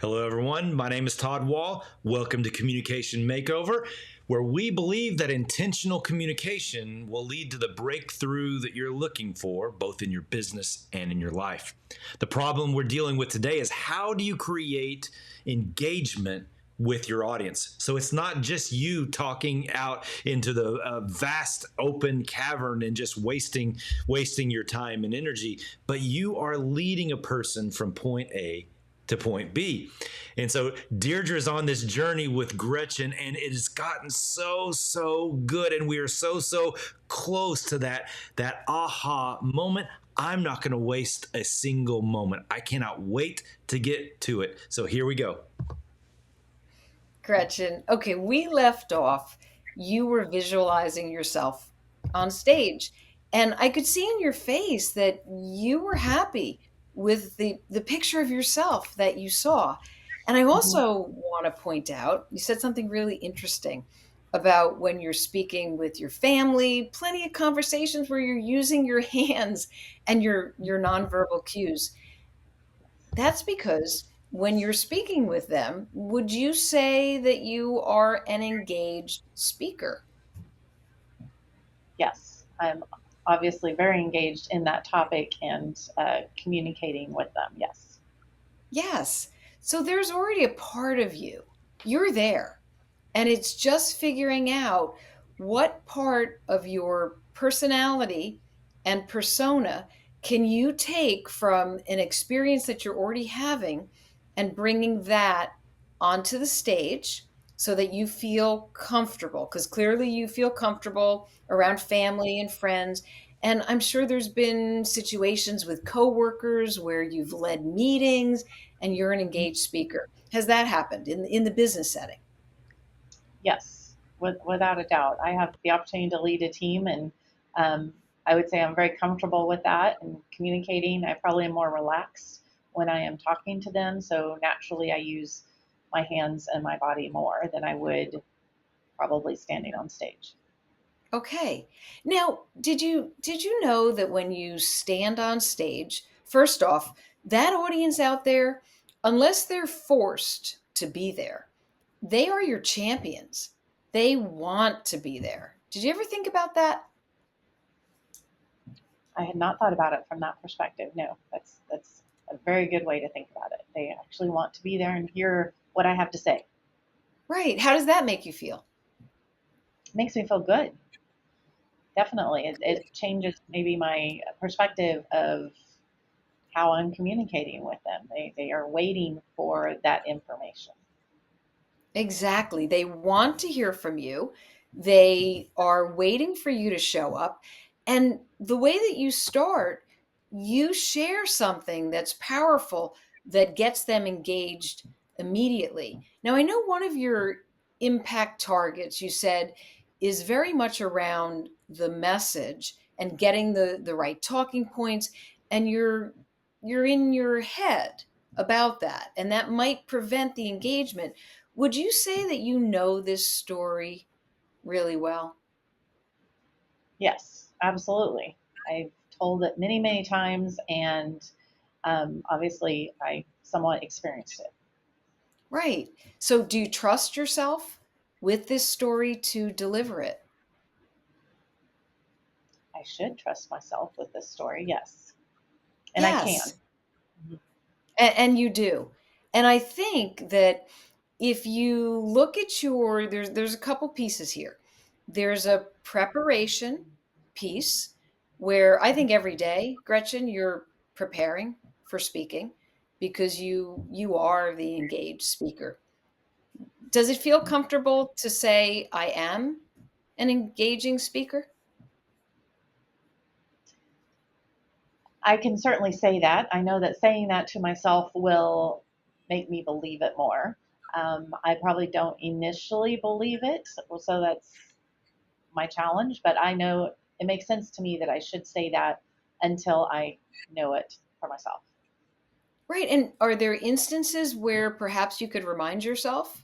Hello, everyone. My name is Todd Wall. Welcome to Communication Makeover, where we believe that intentional communication will lead to the breakthrough that you're looking for, both in your business and in your life. The problem we're dealing with today is how do you create engagement with your audience? So it's not just you talking out into the vast open cavern and just wasting your time and energy, but you are leading a person from point A to point B. And so Deirdre's on this journey with Gretchen, and it has gotten so good, and we are so close to that aha moment. I'm not going to waste a single moment. I cannot wait to get to it. So here we go. Gretchen, okay, we left off. You were visualizing yourself on stage, and I could see in your face that you were happy with the picture of yourself that you saw. And I Mhm. also want to point out, you said something really interesting about when you're speaking with your family, plenty of conversations where you're using your hands and your nonverbal cues. That's because when you're speaking with them, would you say that you are an engaged speaker? Yes, I'm obviously very engaged in that topic and communicating with them. Yes. Yes. So there's already a part of you. You're there. And it's just figuring out what part of your personality and persona can you take from an experience that you're already having and bringing that onto the stage so that you feel comfortable. Because clearly you feel comfortable around family and friends. And I'm sure there's been situations with coworkers where you've led meetings and you're an engaged speaker. Has that happened in the business setting? Yes, without a doubt. I have the opportunity to lead a team, and um, I would say I'm very comfortable with that and communicating. I probably am more relaxed when I am talking to them. So naturally, I use my hands and my body more than I would probably standing on stage. Okay. Now, did you know that when you stand on stage, first off, that audience out there, unless they're forced to be there, they are your champions. They want to be there. Did you ever think about that? I had not thought about it from that perspective. No, that's a very good way to think about it. They actually want to be there and hear what I have to say. Right. How does that make you feel? It makes me feel good. Definitely, it changes maybe my perspective of how I'm communicating with them. They are waiting for that information. Exactly. They want to hear from you. They are waiting for you to show up. And the way that you start, you share something that's powerful that gets them engaged immediately. Now, I know one of your impact targets you said is very much around the message and getting the right talking points, and you're in your head about that, and that might prevent the engagement. Would you say that you know this story really well? Yes, absolutely. I've told it many times, and obviously, I somewhat experienced it. Right. So do you trust yourself with this story to deliver it? I should trust myself with this story, yes, and I can. Yes. And you do. And I think that if you look at there's a couple pieces here. There's a preparation piece where I think every day, Gretchen, you're preparing for speaking because you are the engaged speaker. Does it feel comfortable to say I am an engaging speaker? I can certainly say that. I know that saying that to myself will make me believe it more. I probably don't initially believe it, so that's my challenge, but I know it makes sense to me that I should say that until I know it for myself. Right. And are there instances where perhaps you could remind yourself?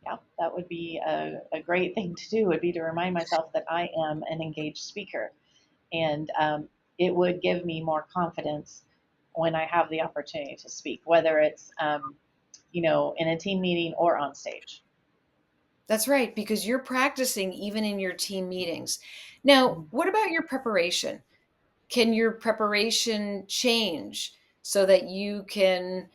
Yeah, that would be a great thing to do, would be to remind myself that I am an engaged speaker. And it would give me more confidence when I have the opportunity to speak, whether it's, in a team meeting or on stage. That's right, because you're practicing even in your team meetings. Now, what about your preparation? Can your preparation change so that you can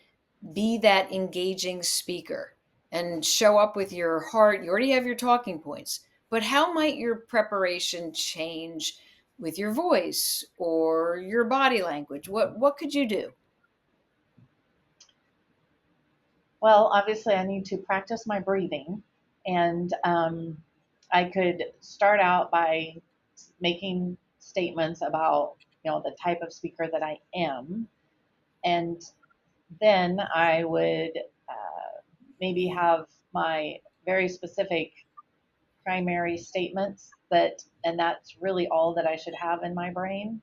be that engaging speaker and show up with your heart? You already have your talking points, but how might your preparation change with your voice or your body language? What could you do? Well, obviously, I need to practice my breathing, and I could start out by making statements about, the type of speaker that I am, and then I would maybe have my very specific primary statements and that's really all that I should have in my brain,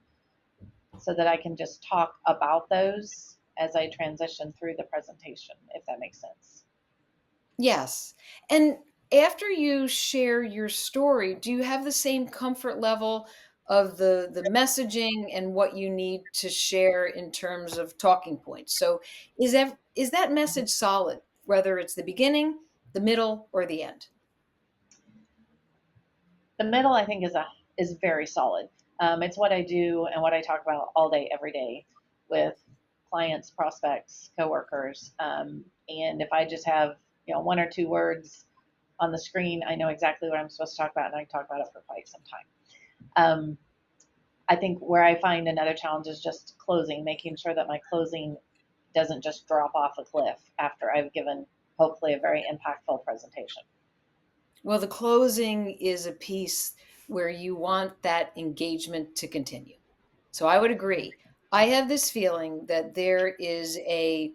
so that I can just talk about those as I transition through the presentation, if that makes sense. Yes. And after you share your story, do you have the same comfort level of the messaging and what you need to share in terms of talking points? So is that message solid, whether it's the beginning, the middle, or the end? The middle, I think, is very solid. It's what I do and what I talk about all day, every day, with clients, prospects, coworkers. And if I just have, one or two words on the screen, I know exactly what I'm supposed to talk about, and I talk about it for quite some time. Um, I think where I find another challenge is just closing, making sure that my closing doesn't just drop off a cliff after I've given hopefully a very impactful presentation. Well, the closing is a piece where you want that engagement to continue. So I would agree. I have this feeling that there is a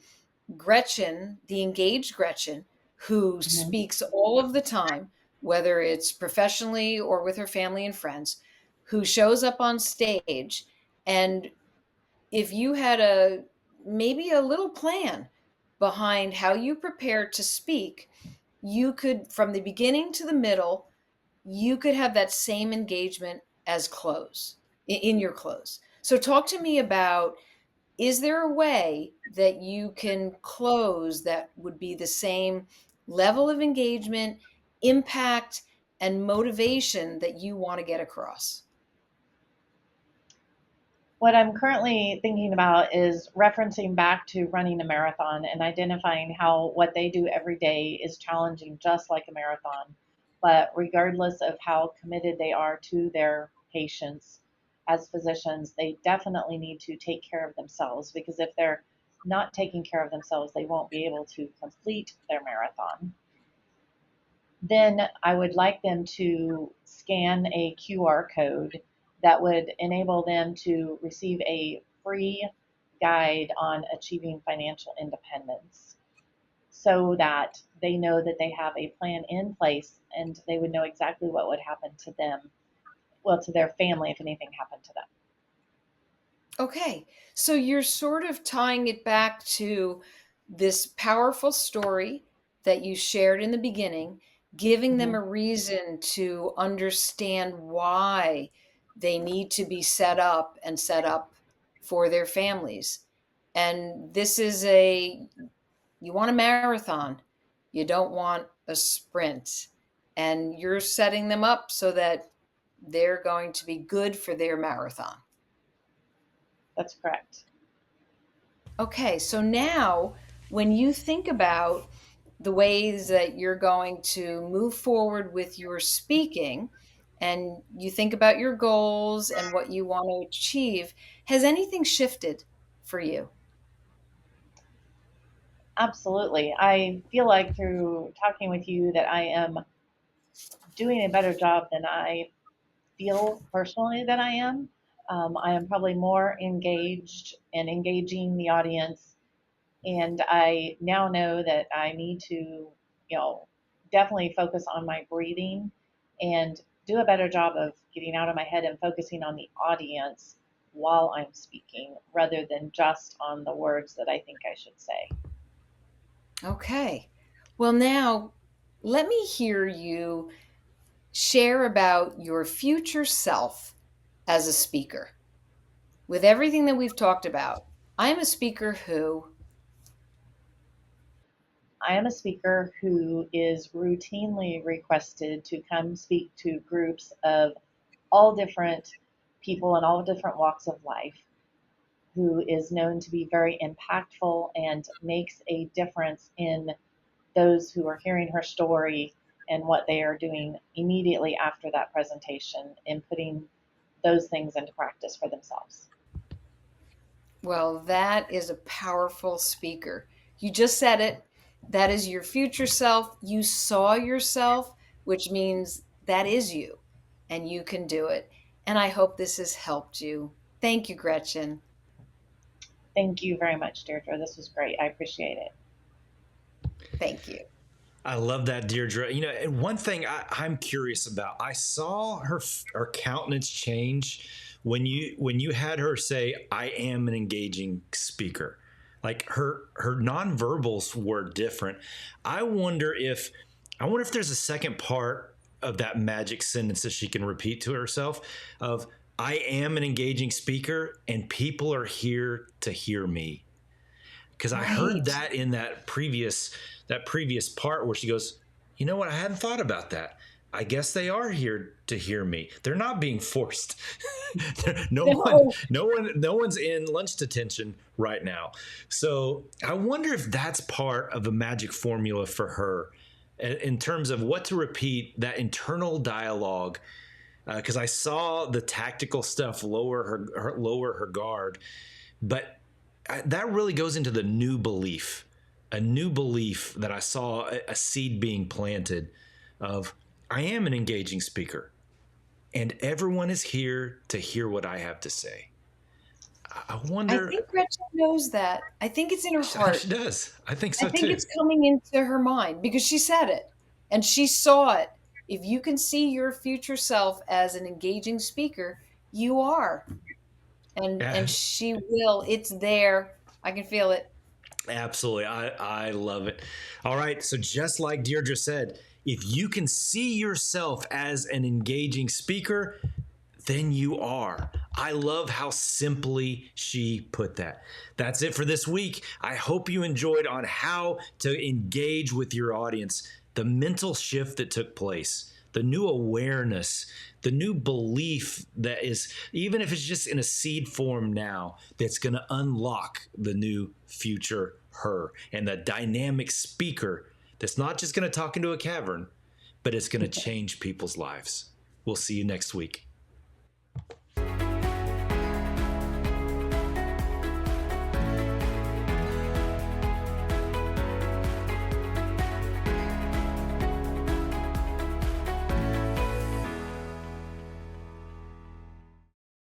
Gretchen, the engaged Gretchen, who Mm-hmm. speaks all of the time, whether it's professionally or with her family and friends, who shows up on stage. And if you had maybe a little plan behind how you prepare to speak, you could, from the beginning to the middle, you could have that same engagement as close in your close. So talk to me about, is there a way that you can close that would be the same level of engagement, impact, and motivation that you want to get across? What I'm currently thinking about is referencing back to running a marathon and identifying how what they do every day is challenging, just like a marathon. But regardless of how committed they are to their patients, as physicians, they definitely need to take care of themselves, because if they're not taking care of themselves, they won't be able to complete their marathon. Then I would like them to scan a QR code that would enable them to receive a free guide on achieving financial independence, so that they know that they have a plan in place and they would know exactly what would happen to them, well, to their family, if anything happened to them. Okay, so you're sort of tying it back to this powerful story that you shared in the beginning, giving them Mm-hmm. a reason to understand why they need to be set up and set up for their families. And this is you want a marathon, you don't want a sprint. And you're setting them up so that they're going to be good for their marathon. That's correct. Okay, so now when you think about the ways that you're going to move forward with your speaking and you think about your goals and what you want to achieve, has anything shifted for you? Absolutely. I feel like through talking with you that I am doing a better job than I feel personally that I am. I am probably more engaged and engaging the audience, and I now know that I need to, definitely focus on my breathing and do a better job of getting out of my head and focusing on the audience while I'm speaking, rather than just on the words that I think I should say. Okay. Well, now let me hear you share about your future self as a speaker. With everything that we've talked about, I'm a speaker who. I am a speaker who is routinely requested to come speak to groups of all different people in all different walks of life, who is known to be very impactful and makes a difference in those who are hearing her story and what they are doing immediately after that presentation and putting those things into practice for themselves. Well, that is a powerful speaker. You just said it. That is your future self. You saw yourself, which means that is you, and you can do it. And I hope this has helped you. Thank you, Gretchen. Thank you very much, Deirdre. This was great. I appreciate it. Thank you. I love that, Deirdre. You know, and one thing I'm curious about, I saw her countenance change when you had her say, "I am an engaging speaker." Like her nonverbals were different. I wonder if there's a second part of that magic sentence that she can repeat to herself of, "I am an engaging speaker, and people are here to hear me." Because I heard Right. that in that previous part where she goes, "You know what? I hadn't thought about that. I guess they are here to hear me. They're not being forced. No. No one's in lunch detention right now." So I wonder if that's part of a magic formula for her in terms of what to repeat, that internal dialogue. Because I saw the tactical stuff lower her guard, but that really goes into the new belief, a new belief that I saw a seed being planted of, I am an engaging speaker and everyone is here to hear what I have to say. I I wonder. think Gretchen knows that. I think it's in her She heart. does. I think I so think too. it's coming into her mind because she said it and she saw it. If you can see your future self as an engaging speaker, you are. And Yeah, she will. It's there. I can feel it. absolutely. I love it. All right. So just like Deirdre said, if you can see yourself as an engaging speaker, then you are. I love how simply she put that. That's it for this week. I hope you enjoyed on how to engage with your audience, the mental shift that took place, the new awareness, the new belief that is, even if it's just in a seed form now, that's going to unlock the new future her and the dynamic speaker that's not just going to talk into a cavern, but it's going to change people's lives. We'll see you next week.